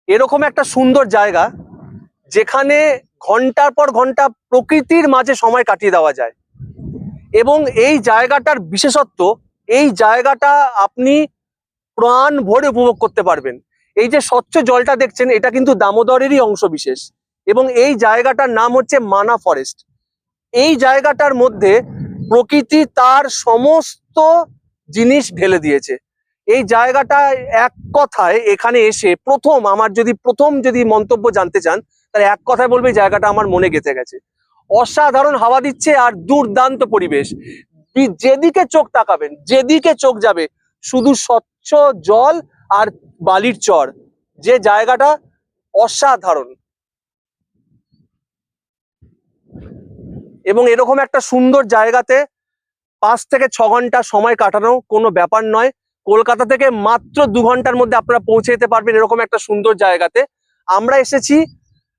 এরকম একটা সুন্দর জায়গা যেখানে ঘন্টার পর ঘন্টা প্রকৃতির মাঝে সময় কাটিয়ে দেওয়া যায়। এবং এই জায়গাটার বিশেষত্ব, এই জায়গাটা আপনি প্রাণ ভরে উপভোগ করতে পারবেন। এই যে স্বচ্ছ জলটা দেখছেন, এটা কিন্তু দামোদরেরই অংশ বিশেষ। এবং এই জায়গাটার নাম হচ্ছে মানা ফরেস্ট। এই জায়গাটার মধ্যে প্রকৃতি তার সমস্ত জিনিস ঢেলে দিয়েছে। এই জায়গাটা এক কথায় এখানে এসে প্রথম যদি মন্তব্য জানতে চান, তাহলে এক কথায় বলবে এই জায়গাটা আমার মনে গেঁথে গেছে। অসাধারণ হাওয়া দিচ্ছে আর দুর্দান্ত পরিবেশ। যেদিকে চোখ তাকাবেন, যেদিকে চোখ যাবে, শুধু স্বচ্ছ জল আর বালির চর। যে জায়গাটা অসাধারণ। এবং এরকম একটা সুন্দর জায়গাতে 5 থেকে 6 ঘন্টা সময় কাটানো কোনো ব্যাপার নয়। কলকাতা থেকে মাত্র 2 ঘন্টার মধ্যে আপনারা পৌঁছে যেতে পারবেন এরকম একটা সুন্দর জায়গাতে। আমরা এসেছি,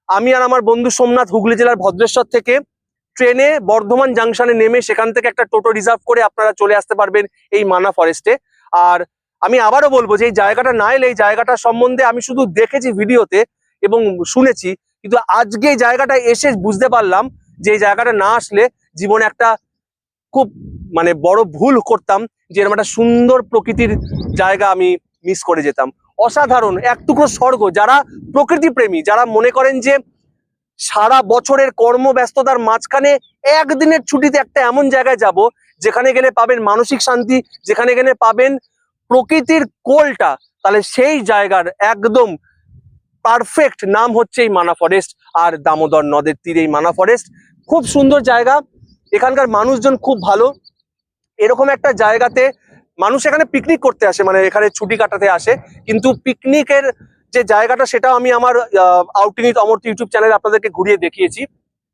আমি আর আমার বন্ধু সোমনাথ, হুগলি জেলার ভদ্রেশ্বর থেকে। ট্রেনে বর্ধমান জাংশনে নেমে সেখান থেকে একটা টোটো রিজার্ভ করে আপনারা চলে আসতে পারবেন এই মানা ফরেস্টে। আর আমি আবারও বলবো যে এই জায়গাটা না এলে, এই জায়গাটা সম্বন্ধে আমি শুধু দেখেছি ভিডিওতে এবং শুনেছি, কিন্তু আজকে এই জায়গাটা এসে বুঝতে পারলাম যে এই জায়গাটা না আসলে জীবনে একটা খুব বড় ভুল করতাম, যে এরকম একটা সুন্দর প্রকৃতির জায়গা আমি মিস করে যেতাম। অসাধারণ এক টুকরো স্বর্গ। যারা প্রকৃতি প্রেমী, যারা মনে করেন যে সারা বছরের কর্মব্যস্ততার মাঝখানে একদিনের ছুটিতে একটা এমন জায়গায় যাব যেখানে গেলে পাবেন মানসিক শান্তি, যেখানে গেলে পাবেন প্রকৃতির কোলটা, তাহলে সেই জায়গার একদম পারফেক্ট নাম হচ্ছে এই মানা ফরেস্ট। আর দামোদর নদের তীরে এই মানা ফরেস্ট খুব সুন্দর জায়গা। এখানকার মানুষজন খুব ভালো। এরকম একটা জায়গাতে মানুষ এখানে পিকনিক করতে আসে, এখানে ছুটি কাটাতে আসে, কিন্তু পিকনিকের যে জায়গাটা সেটাও আমি আমার আউটিং উইথ অমর্ত্য ইউটিউব চ্যানেলে আপনাদেরকে ঘুরিয়ে দেখিয়েছি।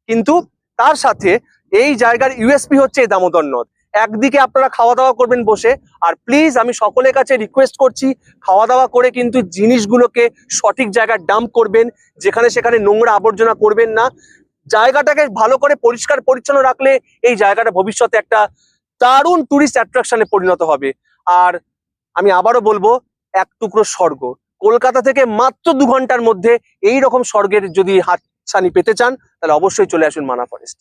কিন্তু তার সাথে এই জায়গার ইউএসপি হচ্ছে এই দামোদর নদ। একদিকে আপনারা খাওয়া দাওয়া করবেন বসে, আর প্লিজ আমি সকলের কাছে রিকোয়েস্ট করছি, খাওয়া দাওয়া করে কিন্তু জিনিসগুলোকে সঠিক জায়গায় ডাম্প করবেন, যেখানে সেখানে নোংরা আবর্জনা করবেন না। জায়গাটাকে ভালো করে পরিষ্কার পরিচ্ছন্ন রাখলে এই জায়গাটা ভবিষ্যতে একটা দারুণ টুরিস্ট অ্যাট্রাকশনে পরিণত হবে। আর আমি আবারও বলবো, এক টুকরো স্বর্গ। কলকাতা থেকে মাত্র 2 ঘন্টার মধ্যে এই রকম স্বর্গের যদি হাতছানি পেতে চান, তাহলে অবশ্যই চলে আসুন মানা ফরেস্ট।